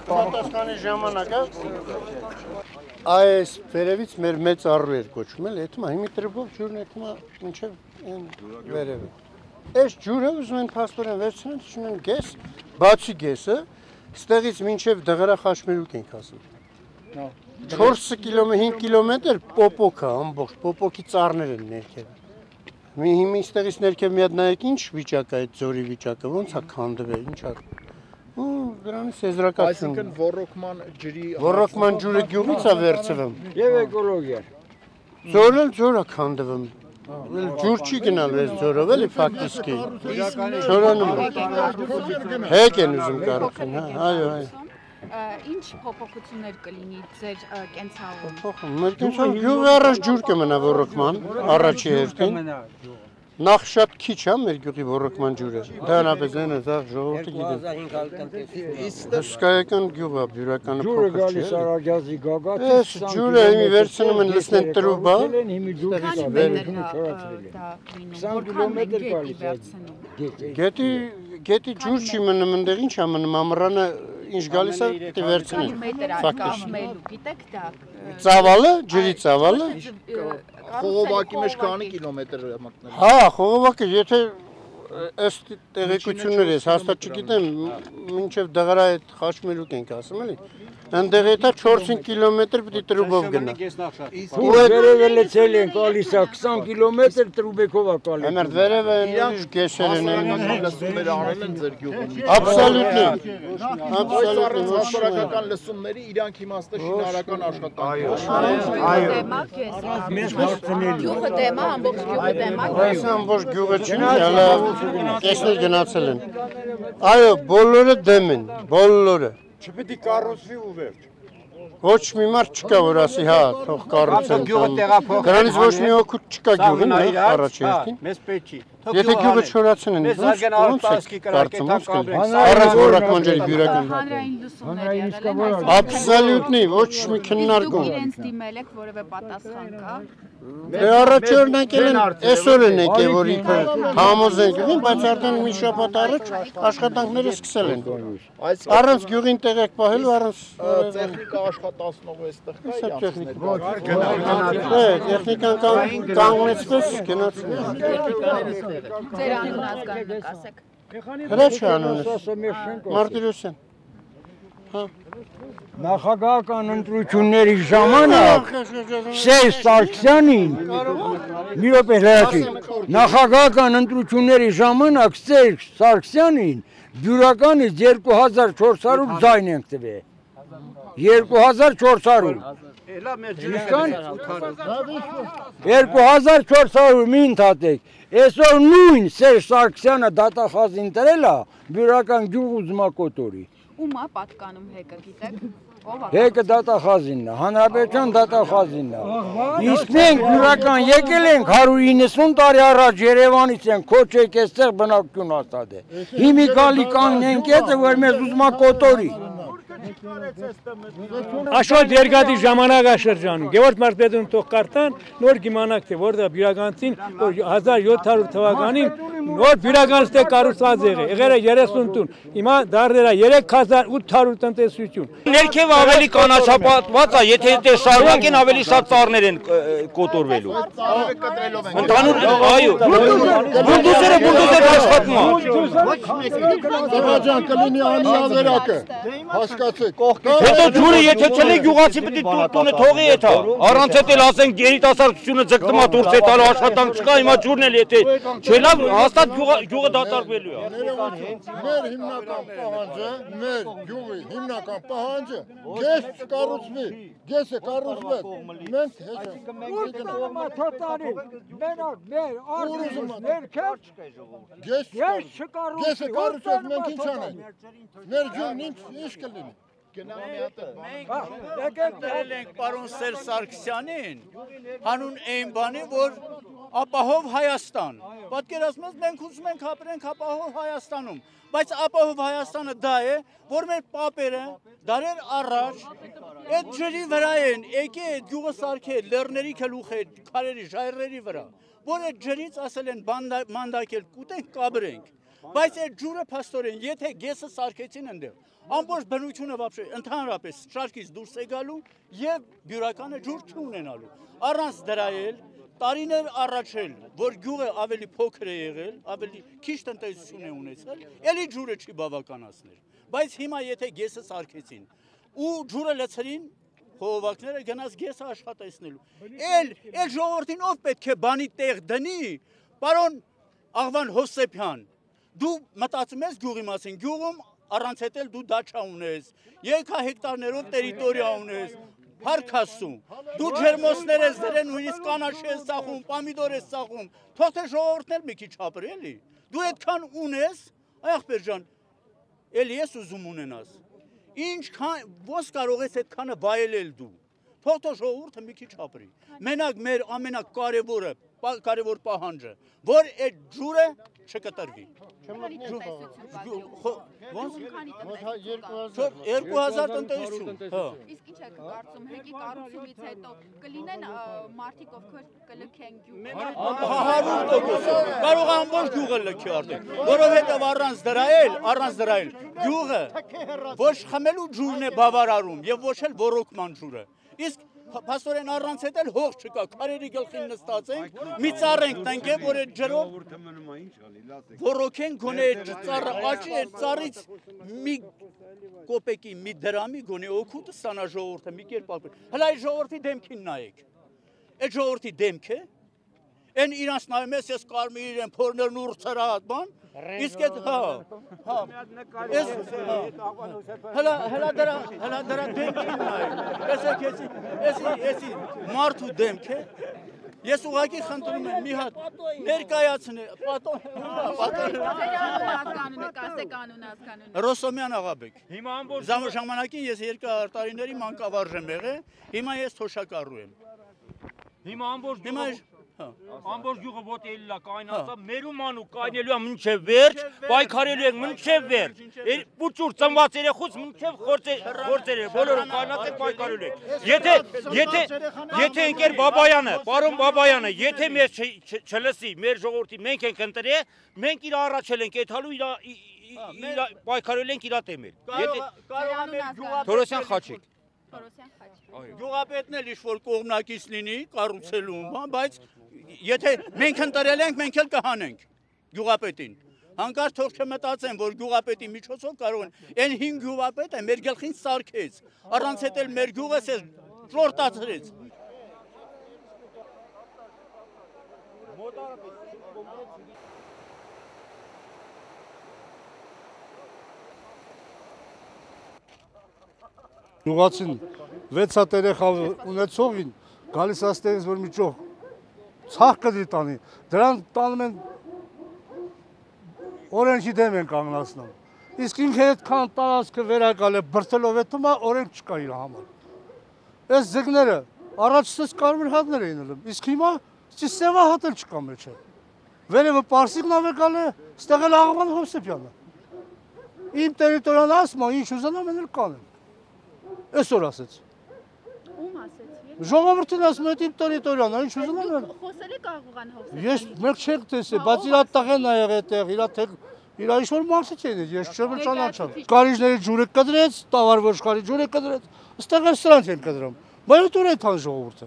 Պատասխանի ժամանակը այս վերևից մեր մեծ առու էր կոչում էլ, հետո հիմի տրբով ջուրն հետո մինչև այն վերևը։ Այս ջուրը ուզում են փաստորեն վերցնեն, չունեն գես, բացի գեսը, ստեղից մինչև դղրախաշմերուկ ենք ասում։ 4 կիլոմետր, 5 կիլոմետր պոպոկ է, ամբողջ պոպոկի ծառներ են ներքևը։ Հիմի ստեղից ներքև մի հատ նայեք ինչ վիճակ է այդ ձորի վիճակը, ոնց է քանդվել, ինչ է։ Դրանից եզրակացություն։ Այսինքն ոռոգման ջրի ջուրը գյուղից է վերցվում։ Եվ էկոլոգիա։ Ձորը ձոր է քանդվում։ Ջուր չի գնալու այս ձորով էլի ֆակտիսկի։ Չորանում։ Հեկ են ուզում կառուցեն, հա, այո։ Ինչ փոփոխություններ կլինի ձեր կենցաղում։ Մեր կենցաղում գյուղը առաջ ջուր կմնա ոռոգման, առաջի հերթին։ Նախ շատ քիչ է մեր գյուղի ոռոգման ջուրը։ Դրանապես այն է, ժողովուրդը գիտի։ Հսկայական գյուղ է, բյուրականը ջուրը գալիս Արաջազի գագաթ։ Այս ջուրը հիմի վերցնում են լցնեն տրուբա։ Գետի ջուր չի մնում, այնտեղ ինչ է մնում, ամռանը ինչ գալիս է, դե վերցնեն։ Գիտեք դա։ Ծավալը, ջրի ծավալը։ խողովակի մեջ քանի կիլոմետր է մտնել։ Հա, խողովակը, եթե ըստ տեղեկությունների ես հաստատ չգիտեմ, մինչև դղրա այդ խաչմերուկ ենք ասում էլի։ Այնտեղ հետա 4-5 կիլոմետր պիտի տրուբով գնա։ Ու վերևը լցել են գալիս է 20 կիլոմետր տրուբեկով է գալիս։ Ամերդ վերևը ուրիշ գեսեր են։ Լսումներ արել են ձեր գյուղում։ Աբսոլյուտլի։ Հասարակական լսումների իրանք իմաստը շինարական աշխատանք։ Գյուղը դեմա, ամբողջ գյուղը դեմա։ Այս ամբողջ գյուղը չի, հələ տեսնել գնացել են։ Այո, բոլորը դեմ են, բոլորը։ Չպետք է կառուցվի ու վերջ։ Ոչ մի մարդ չկա, որ ասի հա, թող կառուցեն։ Դրանից ոչ մի օգուտ չկա գյուղին, առաջ հերթին։ Մեզ պետք չի։ Եթե գյուղը չորացեն են, ոնց է կարծում, ոնց կլինի։ Առանց ոռոգման ջրի բյուրական։ Հանրային լուսումներ Աբսոլյուտլի, ոչ մի քննարկում։ Դուք իրենց դիմել եք որևէ պատասխան կա։ Դե առաջորդ եկել են, այսօր են եկել, որ իբր համոզենք գյուղին, բայց արդեն մի շաբաթ առաջ աշխատանքները սկսել են։ Առանց գյուղին տեղեկ պահելու, առանց տեխնիկա աշխատացնող էստեղ կա տեխնիկա։ Տեխնիկան կանգնեցպես գնացել։ Ձեր անուն ազգանունը ասեք։ Հրաչ անունս, Մարտիրոսյան։ Նախագահական ընտրությունների ժամանակ Սերժ Սարգսյանին մի րոպե լրացի։ Նախագահական ընտրությունների ժամանակ Սերժ Սարգսյանին բյուրականից 2400 ձայն ենք տվել։ 2400։ Էլա մեր ջրական 2400 մի ընդհատեք։ Այսօր նույն Սերժ Սարգսյանը դատախազին տրել է բյուրական գյուղ ուզմակոտորի։ Ում է պատկանում հեկը, գիտեք։ Հեկը դատախազինն է, հանրապետության դատախազինն է։ Իսկ մենք բյուրական եկել ենք 190 տարի առաջ Երևանից ենք, քոչեք այստեղ բնակություն հաստատել։ Հիմի գալի կանգնենք այդը, որ մեզ ուզմա կոտորի։ Աշխատ երկաթի ժամանակաշրջանում Գևորգ Մարզպետուն թող կարդան, նոր կիմանաք թե որտեղ բյուրականցին 1700 թվականին նոր բյուրականստե կառուցված եղել է 30 տուն, հիմա դարձել է 3800 տնտեսություն։ Ներքև ավելի կանաչապատված է, եթե դե շարունակեն ավելի շատ ծառներ են կոտորվելու։ Ընդհանուր այո, բուլդոզերը աշխատում է։ Կլինի անիավերակը, հասկացեք։ Հետո ջուրը եթե չլի գյուղացի պետք է տունը թողի էթա։ Առանց հետ էլ ասենք երիտասարդությունը ձգտում է դուրս է տալու աշխատանք չկա, հիմա ջուրն էլ եթե չելա հաստատ գյուղը դատարկվելու է։ Մեր հիմնական պահանջը, մեր գյուղի հիմնական պահանջը գես չկառուցվի, գեսը կառուցվեց։ Մենք գեսը կառուցվեց, մենք ինչ անենք։ Մեր գյուղն ինչ կլինի։ Եկեք ենք պարոն Սերժ Սարգսյանին, հանուն այն բանի, որ ապահով Հայաստան։ Պատկերացնում եք, մենք ուզում ենք ապրենք ապահով Հայաստանում, բայց ապահով Հայաստանը դա է, որ մեր պապերը դարեր առաջ Այդ ջրի վրա են, եկե այդ գյուղը սարքել, լեռների քլուխ է, քարերի, ժայռերի վրա, որ այդ ջրից ասել են մանդակել, կուտենք, կաբրենք, բայց այդ ջուրը փաստորեն, եթե գեսը սարքեցին ընդեղ, ամբողջ բնությունը վաբշե, ընդհանրապես շարքից դուրս է գալու եւ բյուրականը ջուր չունենալու, առանց դրա էլ տարիներ առաջ էլ, որ գյուղը ավելի փոքր է եղել, ավելի քիչ տնտեսություն է ունեցել, էլի ջուրը չի բավականացներ, բայց հիմա եթե գեսը սարքեցին ու ջուրը լցրին, խողովակները գնաց գեսը աշխատեցնելու։ Էլ ժողովրդին ով պետք է բանի տեղ դնի, պարոն Աղվան Հովսեփյան, դու մտածում ես գյուղի մասին, գյուղում առանց հետել դու դաչա ունես, 3 հեկտարներով տերիտորիա ունես, Փառք Աստծո, դու ջերմոցներ ես դրել, նույնիսկ կանաչ ես ծախում, պամիդոր ես ծախում, թող թե ժողովուրդն էլ մի քիչ ապրի, էլի։ Դու այդքան ունես, ախպեր ջան, էլի ես ուզում ունենաս։ Ինչքան ո՞նց կարող ես այդքանը վայելել դու։ Թող ժողովուրդը մի քիչ ապրի։ Մենակ մեր ամենակարևոր պահանջը, որ այդ ջուրը չկտրվի։ 2000 տնտեսություն։ Իսկ ինչ եք կարծում, հեկի կառուցումից հետո կլինեն մարդիկ, ովքեր կլքեն գյուղը։ 100% կարող ամբողջ գյուղը լքի արդեն, որովհետև առանց դրա էլ գյուղը ոչ խմելու ջուրն է բավարարում եւ ոչ էլ ոռոգման ջուրը։ Իսկ փաստորեն առանց հետ էլ հող չկա, քարերի գլխին նստած ենք, մի ծառ ենք տնկել, որ այդ ջրով ոռոգենք գոնե այդ ծառը աճի, այդ ծառից մի կոպեկի, մի դրամի գոնե օգուտ ստանա ժողովուրդը, մի կերպ ապրի։ Հələ այդ ժողովրդի դեմքին նայեք։ Այդ ժողովրդի դեմքը, այն իրանց նայում ես կարմիր են, փորներն ուրցրած բան, իսկ այդ հələ դրա դեմքին նայեք։ Էսի մարդու դեմք է։ Ես ուղղակի խնդրում եմ մի հատ ներկայացնե, Ռոսոմյան Աղաբեկ։ Հիմա ամբողջ ժամանակին ես 2 տարիների մանկավարժ եմ եղել, հիմա ես թոշակառու եմ։ Հիմա ամբողջ գյուղը ոտելիլա կայնացա, մերում անու կայնելու է մինչև վերջ, պայքարելու ենք մինչև վերջ, պուճուր ծնված երեխուց մինչև խորձերը, բոլորը կայնացեք պայքարելու ենք։ Եթե ընկեր Բաբայանը, պարոն Բաբայանը, եթե մեզ չլսի, մեր ժողովրդի մենք ենք ընտրել, մենք իր առաջել ենք եթալու պայքարելու ենք իրա տեմել։ Թորոսյան Խաչիկ։ Գյուղապետն էլ ինչ-որ կողմնակից լինի, կառուցելու, բայց եթե մենք ընտրել ենք, մենք էլ կհանենք գյուղապետին։ Հանկարծ թող չմտածեն, որ գյուղապետի միջոցով կարող են, այն 5 գյուղապետը մեր գլխին սարքեց, առանց հետ էլ մեր գյուղը ճորտացրեց։ Գյուղացին 6 հատ երեխա ունեցողին գալիս աստեղից որ միջով ցախ կդի տանի, դրան տանում են օրենքի դեմ են կանգնացնում։ Իսկ ինքը այդքան տարածքը վերակալ է բրտելով է թվում, օրենք չկա իր համար։ Այս ձկները առաջից կարմիր հատներ էին ելում, իսկ հիմա սևա հատ էլ չկա մեջը։ Վերևը Պարսիկն ավեկալ է, ստեղ էլ Աղվան Հովսեփյանը։ Իմ տերիտորիան ասում է, ինչ ուզենամ են էլ կանեմ։ Այսօր ասեց։ Ում ասեցի։ Ժողովրդին ասում է իմ տերիտորիան, ինչ ուզենամ են։ Խոսել եք Աղվան Հովսեփյանը։ Ես մեկ չեք տեսել, բայց իր տղեն ա եղել այդտեղ, իր ինչ-որ մարդիկ էին, ես չեմ ճանաչել։ Կարիժների ջուրը կդրեց, տավար ոչխարի ջուրը կդրեց, այստեղ էլ սրանց են կդրում։ Բայց ուր է թան ժողովուրդը։